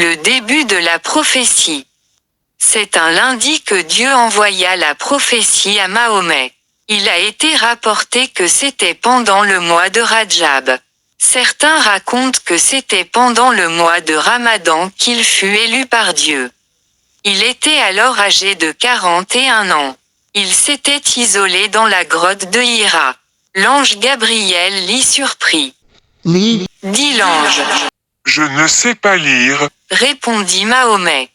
Le début de la prophétie. C'est un lundi que Dieu envoya la prophétie à Mahomet. Il a été rapporté que c'était pendant le mois de Rajab. Certains racontent que c'était pendant le mois de Ramadan qu'il fut élu par Dieu. Il était alors âgé de 41 ans. Il s'était isolé dans la grotte de Hira. L'ange Gabriel l'y surprit. Lis. Dit l'ange. Je ne sais pas lire. Répondit Mahomet.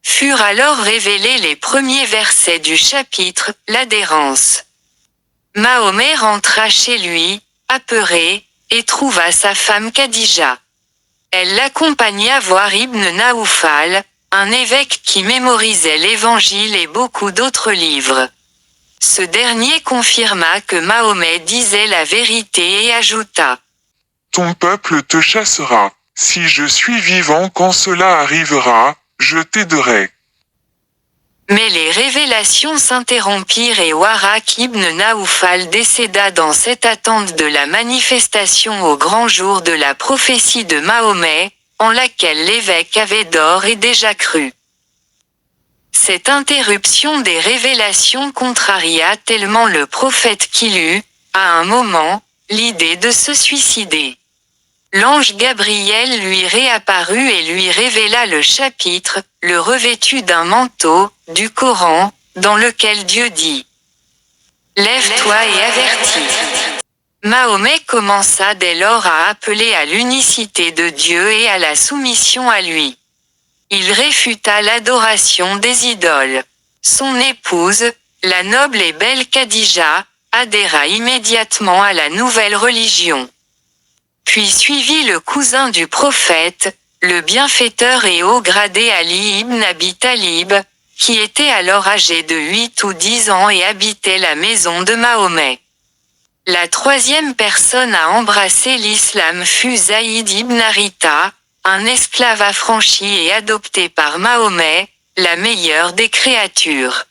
Furent alors révélés les premiers versets du chapitre, l'adhérence. Mahomet rentra chez lui, apeuré, et trouva sa femme Khadija. Elle l'accompagna voir Ibn Naoufal, un évêque qui mémorisait l'Évangile et beaucoup d'autres livres. Ce dernier confirma que Mahomet disait la vérité et ajouta. Ton peuple te chassera. Si je suis vivant quand cela arrivera, je t'aiderai. Mais les révélations s'interrompirent et Waraq ibn Naoufal décéda dans cette attente de la manifestation au grand jour de la prophétie de Mahomet, en laquelle l'évêque avait d'or et déjà cru. Cette interruption des révélations contraria tellement le prophète qu'il eut, à un moment, l'idée de se suicider. L'ange Gabriel lui réapparut et lui révéla le chapitre, le revêtu d'un manteau, du Coran, dans lequel Dieu dit « Lève-toi et avertis ». Mahomet commença dès lors à appeler à l'unicité de Dieu et à la soumission à lui. Il réfuta l'adoration des idoles. Son épouse, la noble et belle Khadija, adhéra immédiatement à la nouvelle religion. Puis suivit le cousin du prophète, le bienfaiteur et haut gradé Ali ibn Abi Talib, qui était alors âgé de 8 ou 10 ans et habitait la maison de Mahomet. La troisième personne à embrasser l'islam fut Zaïd ibn Haritha, un esclave affranchi et adopté par Mahomet, la meilleure des créatures.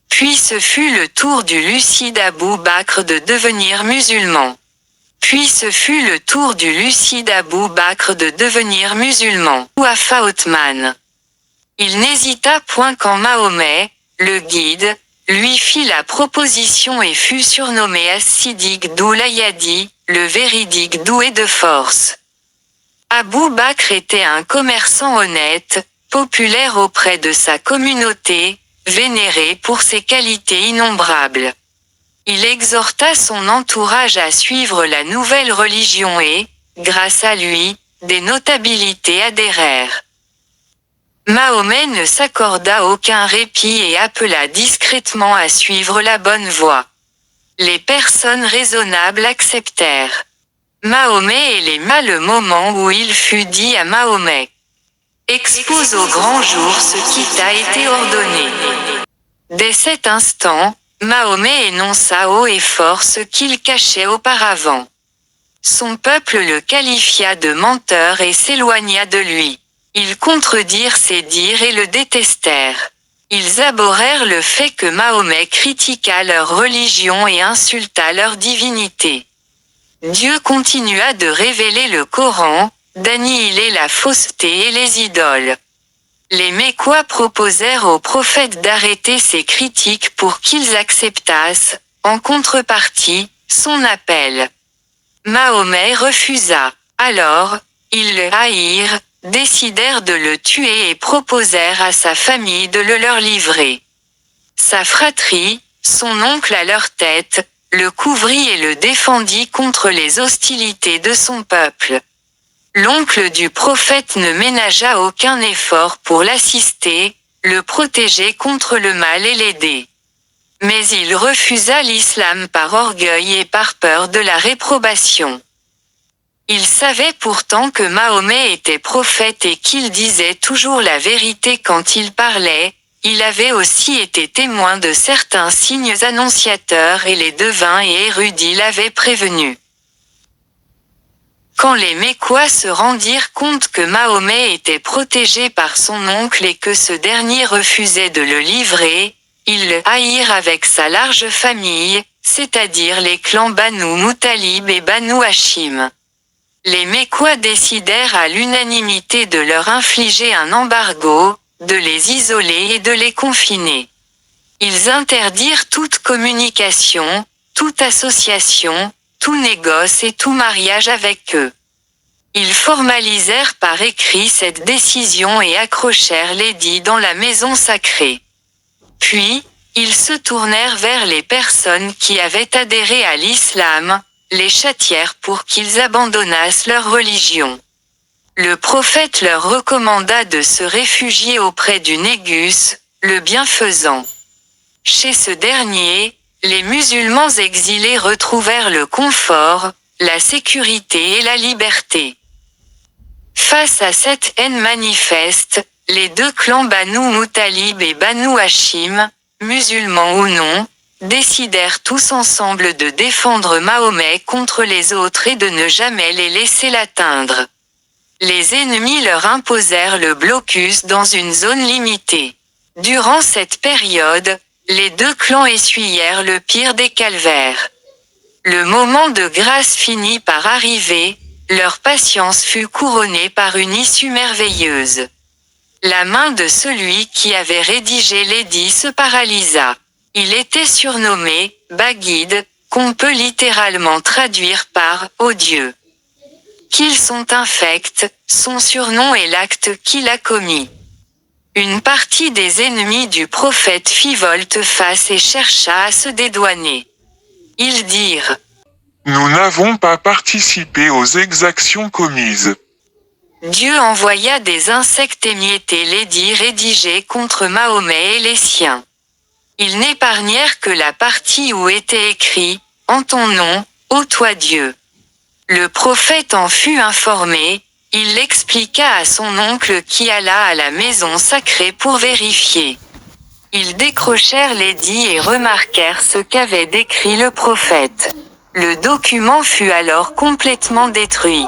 Puis ce fut le tour du lucide Abou Bakr de devenir musulman. Ouafa Othman. Il n'hésita point quand Mahomet, le guide, lui fit la proposition et fut surnommé As-Siddiq Doulayadi, le véridique doué de force. Abou Bakr était un commerçant honnête, populaire auprès de sa communauté, vénéré pour ses qualités innombrables. Il exhorta son entourage à suivre la nouvelle religion et, grâce à lui, des notabilités adhérèrent. Mahomet ne s'accorda aucun répit et appela discrètement à suivre la bonne voie. Les personnes raisonnables acceptèrent. Mahomet éléma le moment où il fut dit à Mahomet. Expose au grand jour ce qui t'a été ordonné. Dès cet instant, Mahomet énonça haut et fort ce qu'il cachait auparavant. Son peuple le qualifia de menteur et s'éloigna de lui. Ils contredirent ses dires et le détestèrent. Ils abhorrèrent le fait que Mahomet critiqua leur religion et insulta leur divinité. Dieu continua de révéler le Coran, d'annihiler la fausseté et les idoles. Les Mécois proposèrent au prophète d'arrêter ces critiques pour qu'ils acceptassent, en contrepartie, son appel. Mahomet refusa. Alors, ils le haïrent, décidèrent de le tuer et proposèrent à sa famille de le leur livrer. Sa fratrie, son oncle à leur tête, le couvrit et le défendit contre les hostilités de son peuple. L'oncle du prophète ne ménagea aucun effort pour l'assister, le protéger contre le mal et l'aider. Mais il refusa l'islam par orgueil et par peur de la réprobation. Il savait pourtant que Mahomet était prophète et qu'il disait toujours la vérité quand il parlait. Il avait aussi été témoin de certains signes annonciateurs et les devins et érudits l'avaient prévenu. Quand les Mécois se rendirent compte que Mahomet était protégé par son oncle et que ce dernier refusait de le livrer, ils le haïrent avec sa large famille, c'est-à-dire les clans Banu Muttalib et Banu Hachim. Les Mécois décidèrent à l'unanimité de leur infliger un embargo, de les isoler et de les confiner. Ils interdirent toute communication, toute association, tout négoce et tout mariage avec eux. Ils formalisèrent par écrit cette décision et accrochèrent l'édit dans la maison sacrée. Puis, ils se tournèrent vers les personnes qui avaient adhéré à l'islam, les châtièrent pour qu'ils abandonnassent leur religion. Le prophète leur recommanda de se réfugier auprès du Négus, le bienfaisant. Chez ce dernier, les musulmans exilés retrouvèrent le confort, la sécurité et la liberté. Face à cette haine manifeste, les deux clans Banu Muttalib et Banu Hashim, musulmans ou non, décidèrent tous ensemble de défendre Mahomet contre les autres et de ne jamais les laisser l'atteindre. Les ennemis leur imposèrent le blocus dans une zone limitée. Durant cette période, les deux clans essuyèrent le pire des calvaires. Le moment de grâce finit par arriver, leur patience fut couronnée par une issue merveilleuse. La main de celui qui avait rédigé l'édit se paralysa. Il était surnommé « Bagid », qu'on peut littéralement traduire par « ô Dieu ». Qu'ils sont infects, son surnom est l'acte qu'il a commis. Une partie des ennemis du prophète fit volte-face et chercha à se dédouaner. Ils dirent: Nous n'avons pas participé aux exactions commises. Dieu envoya des insectes émietter l'édit rédigé contre Mahomet et les siens. Ils n'épargnèrent que la partie où était écrit « En ton nom, ô toi Dieu ». Le prophète en fut informé, il l'expliqua à son oncle qui alla à la maison sacrée pour vérifier. Ils décrochèrent l'édit et remarquèrent ce qu'avait décrit le prophète. Le document fut alors complètement détruit.